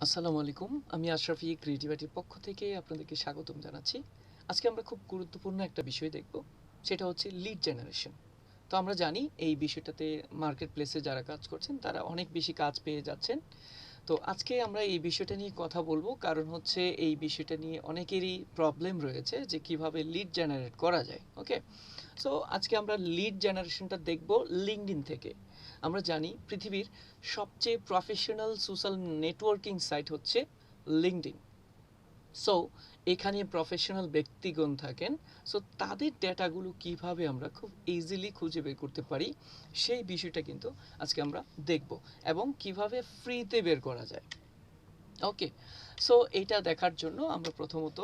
আসসালামু আলাইকুম। আমি আশরাফি ক্রিয়েটিভিটির পক্ষ থেকে আপনাদেরকে স্বাগতম জানাচ্ছি। আজকে আমরা খুব গুরুত্বপূর্ণ একটা বিষয় দেখব, সেটা হচ্ছে লিড জেনারেশন। তো আমরা জানি এই বিষয়টাতে মার্কেট প্লেসে যারা কাজ করছেন তারা অনেক বেশি কাজ পেয়ে যাচ্ছেন। তো আজকে আমরা এই বিষয়টা নিয়ে কথা বলবো, কারণ হচ্ছে এই বিষয়টা নিয়ে অনেকেরই প্রবলেম রয়েছে যে কিভাবে লিড জেনারেট করা যায়। ওকে, সো আজকে আমরা লিড জেনারেশনটা দেখব লিঙ্কডইন থেকে। আমরা জানি পৃথিবীর সবচেয়ে প্রফেশনাল সোশ্যাল নেটওয়ার্কিং সাইট হচ্ছে লিঙ্কডইন। সো এখানে প্রফেশনাল ব্যক্তিগণ থাকেন। সো তাদের ডেটাগুলো কিভাবে আমরা খুব ইজিলি খুঁজে বের করতে পারি সেই বিষয়টা কিন্তু আজকে আমরা দেখব, এবং কিভাবে ফ্রিতে বের করা যায়। ওকে, সো এইটা দেখার জন্য আমরা প্রথমত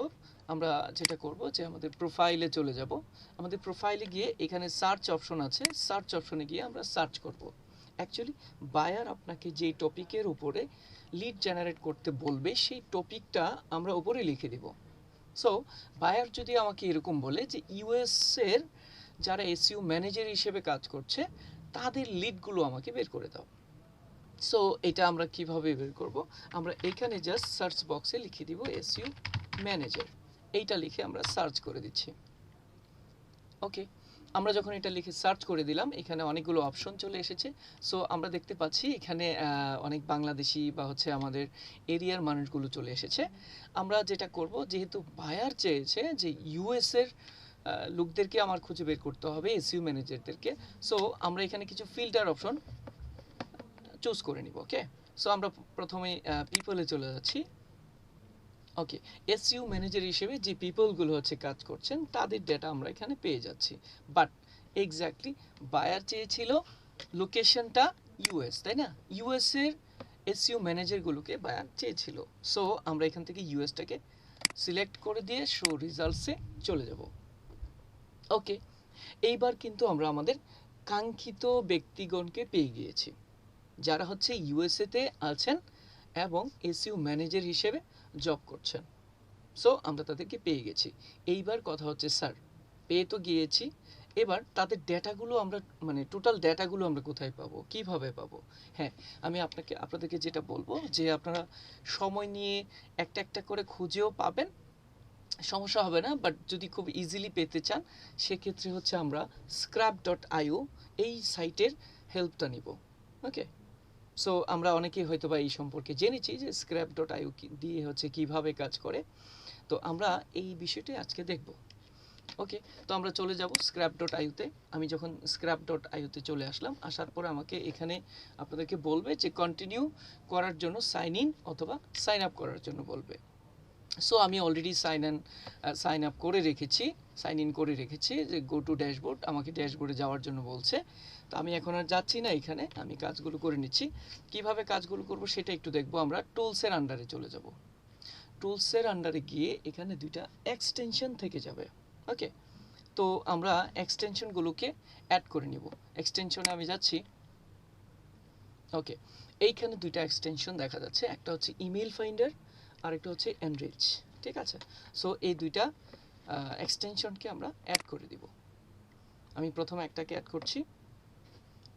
আমরা যেটা করব যে আমাদের প্রোফাইলে চলে যাব। আমাদের প্রোফাইলে গিয়ে এখানে সার্চ অপশন আছে, সার্চ অপশনে গিয়ে আমরা সার্চ করব। অ্যাকচুয়ালি বায়ার আপনাকে যে টপিকের উপরে লিড জেনারেট করতে বলবে সেই টপিকটা আমরা উপরে লিখে দেব। সো বায়ার যদি আমাকে এরকম বলে যে ইউএস এর যারা এসইও ম্যানেজার হিসেবে কাজ করছে তাদের লিডগুলো আমাকে বের করে দাও। সো এটা আমরা কিভাবে বের করব? আমরা এখানে জাস্ট সার্চ বক্সে লিখে দিব এসইও ম্যানেজার, এইটা লিখে আমরা সার্চ করে দিচ্ছি। ওকে, আমরা যখন এটা লিখে সার্চ করে দিলাম এখানে অনেকগুলো অপশন চলে এসেছে। সো আমরা দেখতে পাচ্ছি এখানে অনেক বাংলাদেশি বা হচ্ছে আমাদের এরিয়ার মানুষগুলো চলে এসেছে। আমরা যেটা করব, যেহেতু বায়ার চেয়েছে যে ইউএস এর লোকদেরকে আমার খুঁজে বের করতে হবে, এসইও ম্যানেজারদেরকে, সো আমরা এখানে কিছু ফিল্টার অপশন চুজ করে নিব। ওকে, সো আমরা প্রথমে পিপলে চলে যাচ্ছি। ওকে, এসইউ ম্যানেজার হিসেবে যে পিপলগুলো হচ্ছে কাজ করছেন তাদের ডেটা আমরা এখানে পেয়ে যাচ্ছি। বাট এক্স্যাক্টলি বায়ার চেয়েছিল লোকেশনটা ইউএস, তাই না? ইউএস এর এসইউ ম্যানেজারগুলোকে বায়ার চেয়েছিল। সো আমরা এখান থেকে ইউএসটাকে সিলেক্ট করে দিয়ে শো রেজাল্টসে চলে যাব। ওকে, এইবার কিন্তু আমরা আমাদের কাঙ্ক্ষিত ব্যক্তিগণকে পেয়ে গিয়েছি যারা হচ্ছে ইউএসএতে আছেন এবং এসইউ ম্যানেজার হিসেবে জব করছেন। সো আমরা তাদেরকে পেয়ে গেছি। এইবার কথা হচ্ছে স্যার, পেয়ে তো গিয়েছি, এবার তাদের ডেটাগুলো আমরা মানে টোটাল ডেটাগুলো আমরা কোথায় পাবো, কিভাবে পাবো? হ্যাঁ, আমি আপনাদেরকে যেটা বলবো যে আপনারা সময় নিয়ে একটা একটা করে খুঁজেও পাবেন, সমস্যা হবে না। বাট যদি খুব ইজিলি পেতে চান সেক্ষেত্রে হচ্ছে আমরা scrap.io এই সাইটের হেল্পটা নিব। ওকে, সো আমরা অনেকেই হয়তো বা এই সম্পর্কে জেনেছি যে scrap.io দিয়ে হচ্ছে কিভাবে কাজ করে। তো আমরা এই বিষয়টি আজকে দেখব। ওকে, তো আমরা চলে যাব scrap.io-তে। আমি যখন scrap.io-তে চলে আসলাম, আসার পর আমাকে এখানে আপনাদেরকে বলবে যে কন্টিনিউ করার জন্য সাইন ইন অথবা সাইন আপ করার জন্য বলবে। সো আমি অলরেডি সাইন আপ করে রেখেছি, সাইন ইন করে রেখেছি যে গো টু ড্যাশবোর্ড, আমাকে ড্যাশবোর্ডে যাওয়ার জন্য বলছে। তো আমি এখন আর যাচ্ছি না, এখানে আমি কাজগুলো করে নিচ্ছি। কিভাবে কাজগুলো করব সেটা একটু দেখব। আমরা টুলসের আন্ডারে চলে যাব। টুলসের আন্ডারে গিয়ে এখানে দুইটা এক্সটেনশন থেকে যাবে। ওকে, তো আমরা এক্সটেনশনগুলোকে অ্যাড করে নিব। এক্সটেনশনে আমি যাচ্ছি। ওকে, এইখানে দুইটা এক্সটেনশন দেখা যাচ্ছে, একটা হচ্ছে ইমেল ফাইন্ডার আর একটা হচ্ছে এনরিচ। ঠিক আছে, সো এই দুইটা এক্সটেনশনকে আমরা অ্যাড করে দিব। আমি প্রথমে একটাকে অ্যাড করছি,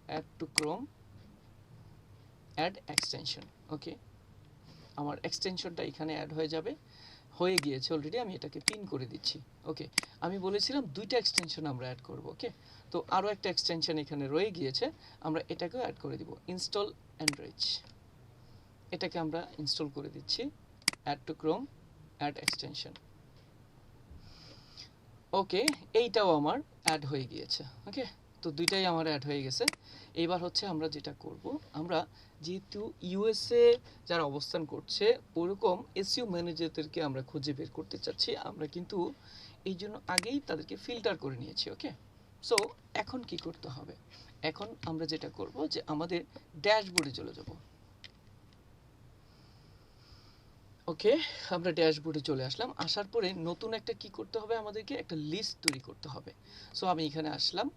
add to Chrome, add extension. Okay, আমার এক্সটেনশনটা এখানে অ্যাড হয়ে যাবে, হয়ে গিয়েছে অলরেডি। আমি এটাকে পিন করে দিচ্ছি। ওকে, আমি বলেছিলাম দুইটা এক্সটেনশন আমরা অ্যাড করব। ওকে, তো আরও একটা এক্সটেনশন এখানে রয়ে গিয়েছে, আমরা এটাকেও অ্যাড করে দিব। ইনস্টল এনরিচ, এটাকে আমরা ইনস্টল করে দিচ্ছি। Add to Chrome, add extension. Okay, এইটাও আমার অ্যাড হয়ে গিয়েছে। ওকে, তো দুইটাই আমার অ্যাড হয়ে গেছে। এবার হচ্ছে আমরা যেটা করব, আমরা যেহেতু ইউএসএ যারা অবস্থান করছে ওরকম এসইও ম্যানেজারদেরকে আমরা খুঁজে বের করতে চাচ্ছি, আমরা কিন্তু এই জন্য আগেই তাদেরকে ফিল্টার করে নিয়েছি। ওকে, সো এখন কি করতে হবে? এখন আমরা যেটা করব যে আমাদের ড্যাশবোর্ডে চলে যাব। ওকে, আমরা ড্যাশবোর্ডে চলে আসলাম। আসার পরে নতুন একটা কি করতে হবে, আমাদেরকে একটা লিস্ট তৈরি করতে হবে। সো আমি এখানে আসলাম,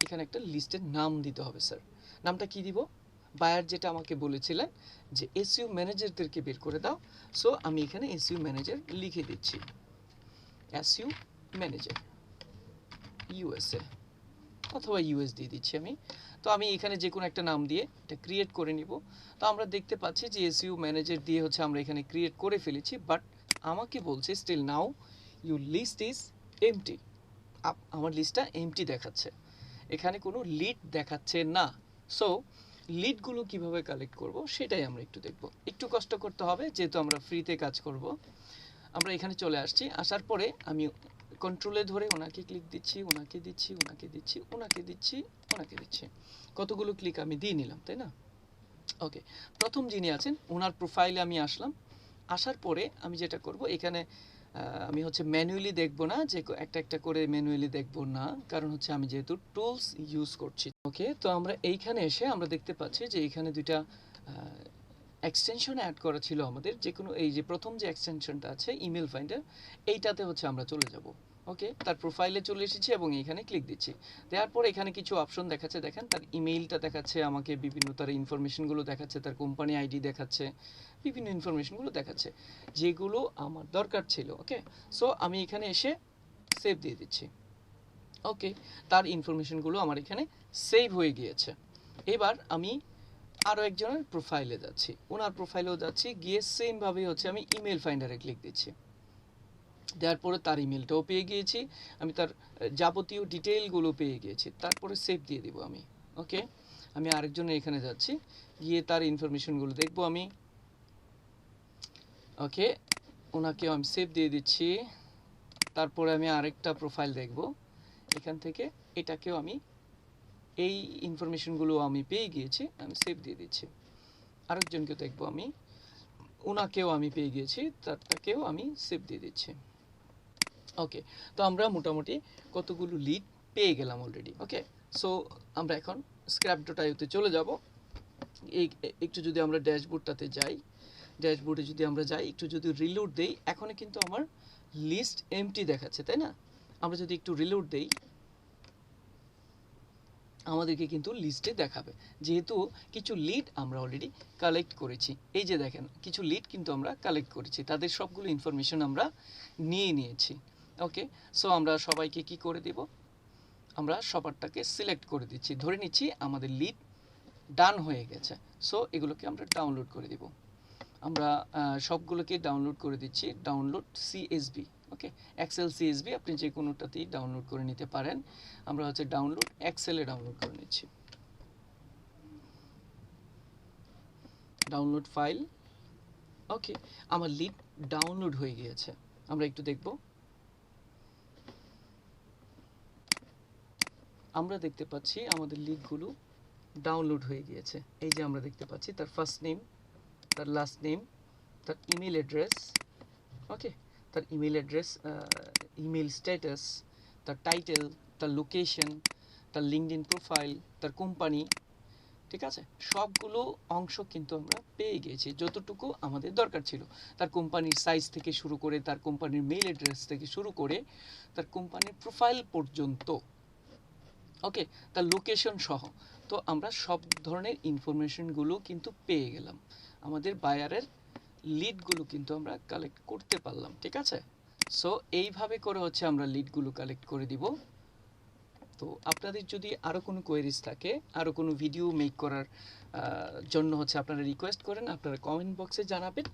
এখানে একটা লিস্টের নাম দিতে হবে। স্যার, নামটা কি দিব? বায়ার যেটা আমাকে বলেছিলেন যে এসইও ম্যানেজারদেরকে বের করে দাও, সো আমি এখানে এসইও ম্যানেজার লিখে দিচ্ছি। এসইও ম্যানেজার ইউএসএ অথবা ইউএস দিয়ে দিচ্ছি আমি। তো আমি এখানে যে কোনো একটা নাম দিয়ে এটা ক্রিয়েট করে নিব। তো আমরা দেখতে পাচ্ছি যে এসইও ম্যানেজার দিয়ে হচ্ছে আমরা এখানে ক্রিয়েট করে ফেলেছি, বাট আমাকে বলছে still now your list is empty. আমার লিস্টটা এমটি দেখাচ্ছে, এখানে কোনো লিড দেখাচ্ছে না। সো লিডগুলো কিভাবে কালেক্ট করব সেটাই আমরা একটু দেখব। একটু কষ্ট করতে হবে যেহেতু আমরা ফ্রিতে কাজ করব। আমরা এখানে চলে আসছি, আসার পরে আমি কন্ট্রোলে ধরে ওনাকে ক্লিক দিচ্ছি, ওনাকে দিচ্ছি, ওনাকে দিচ্ছি, ওনাকে দিচ্ছি, ওনাকে দিচ্ছি, কতগুলো ক্লিক আমি দিয়ে নিলাম, তাই না? ওকে, প্রথম যিনি আছেন ওনার প্রোফাইলে আমি আসলাম। আসার পরে আমি যেটা করব, এখানে আমি হচ্ছে ম্যানুয়ালি দেখব না, যে একটা একটা করে ম্যানুয়ালি দেখব না, কারণ হচ্ছে আমি যেহেতু টুলস ইউজ করছি। ওকে, তো আমরা এইখানে এসে আমরা দেখতে পাচ্ছি যে এখানে দুইটা এক্সটেনশন অ্যাড করা ছিল আমাদের। যে কোনো এই যে প্রথম যে এক্সটেনশনটা আছে ইমেল ফাইন্ডার, এইটাতে হচ্ছে আমরা চলে যাব। ওকে, তার প্রোফাইলে চলে এসেছি এবং এখানে ক্লিক দিচ্ছি। দেওয়ার পর এখানে কিছু অপশন দেখাচ্ছে, দেখেন তার ইমেইলটা দেখাচ্ছে আমাকে, বিভিন্ন তার ইনফরমেশনগুলো দেখাচ্ছে, তার কোম্পানি আইডি দেখাচ্ছে, বিভিন্ন ইনফরমেশনগুলো দেখাচ্ছে যেগুলো আমার দরকার ছিল। ওকে, সো আমি এখানে এসে সেভ দিয়ে দিচ্ছি। ওকে, তার ইনফরমেশনগুলো আমার এখানে সেভ হয়ে গিয়েছে। এবার আমি আরও একজনের প্রোফাইলে যাচ্ছি, ওনার প্রোফাইলেও যাচ্ছি, গিয়ে সেমভাবে হচ্ছে আমি ইমেল ফাইন্ডারে ক্লিক দিচ্ছি। দেওয়ার পরে তার ইমেলটাও পেয়ে গিয়েছি, আমি তার যাবতীয় ডিটেইলগুলো পেয়ে গিয়েছি। তারপরে সেভ দিয়ে দিব আমি। ওকে, আমি আরেকজনের এখানে যাচ্ছি, গিয়ে তার ইনফরমেশনগুলো দেখব আমি। ওকে, ওনাকেও আমি সেভ দিয়ে দিচ্ছি। তারপরে আমি আরেকটা প্রোফাইল দেখব, এখান থেকে এটাকেও আমি, এই ইনফরমেশনগুলো আমি পেয়ে গিয়েছি, আমি সেভ দিয়ে দিচ্ছি। আরেকজনকে দেখব আমি, ওনাকেও আমি পেয়ে গিয়েছি, তারটাকেও আমি সেভ দিয়ে দিচ্ছি। ওকে, তো আমরা মোটামুটি কতগুলো লিড পেয়ে গেলাম অলরেডি। ওকে, সো আমরা এখন স্ক্র্যাপ.ioতে চলে যাব। এই একটু যদি আমরা ড্যাশবোর্ডটাতে যাই, ড্যাশবোর্ডে যদি আমরা যাই, একটু যদি রিলোড দেই, এখন কিন্তু আমার লিস্ট এমটি দেখাচ্ছে, তাই না? আমরা যদি একটু রিলোড দেই, আমাদেরকে কিন্তু লিস্টে দেখাবে, যেহেতু কিছু লিড আমরা অলরেডি কালেক্ট করেছি। এই যে দেখেন, কিছু লিড কিন্তু আমরা কালেক্ট করেছি, তাদের সবগুলো ইনফরমেশন আমরা নিয়ে নিয়েছি। ওকে, সো আমরা সবাইকে কি করে দেব, আমরা সবারটাকে সিলেক্ট করে দিচ্ছি, ধরে নিচ্ছি আমাদের লিড ডান হয়ে গেছে। সো এগুলোকে আমরা ডাউনলোড করে দিব। আমরা সবগুলোকে ডাউনলোড করে দিচ্ছি, ডাউনলোড সিএসবি। ওকে, এক্সেল সিএসবি আপনি যে কোনোটাতেই ডাউনলোড করে নিতে পারেন। আমরা হচ্ছে ডাউনলোড এক্সেলে ডাউনলোড করে নিচ্ছি, ডাউনলোড ফাইল। ওকে, আমার লিড ডাউনলোড হয়ে গিয়েছে। আমরা একটু দেখব, আমরা দেখতে পাচ্ছি আমাদের লিডগুলো ডাউনলোড হয়ে গিয়েছে। এই যে আমরা দেখতে পাচ্ছি তার ফার্স্ট নেম, তার লাস্ট নেম, তার ইমেল অ্যাড্রেস। ওকে, তার ইমেল অ্যাড্রেস, ইমেল স্ট্যাটাস, তার টাইটেল, তার লোকেশন, তার লিঙ্কডইন প্রোফাইল, তার কোম্পানি। ঠিক আছে, সবগুলো অংশ কিন্তু আমরা পেয়ে গিয়েছি, যতটুকু আমাদের দরকার ছিল। তার কোম্পানির সাইজ থেকে শুরু করে, তার কোম্পানির মেইল অ্যাড্রেস থেকে শুরু করে, তার কোম্পানির প্রোফাইল পর্যন্ত। ওকে, তার লোকেশন সহ। তো আমরা সব ধরনের ইনফরমেশনগুলো কিন্তু পেয়ে গেলাম, আমাদের বায়ারের লিডগুলো কিন্তু আমরা কালেক্ট করতে পারলাম। ঠিক আছে, সো এইভাবে করে হচ্ছে আমরা লিডগুলো কালেক্ট করে দিব। তো আপনাদের যদি আরও কোনো কোয়েরিজ থাকে, আরও কোনো ভিডিও মেক করার জন্য হচ্ছে আপনারা রিকোয়েস্ট করেন, আপনারা কমেন্ট বক্সে জানাবেন,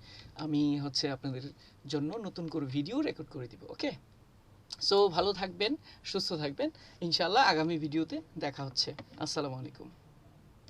আমি হচ্ছে আপনাদের জন্য নতুন করে ভিডিও রেকর্ড করে দিব। ওকে, সো ভালো থাকবেন, সুস্থ থাকবেন, ইনশাআল্লাহ আগামী ভিডিওতে দেখা হচ্ছে। আসসালামু আলাইকুম।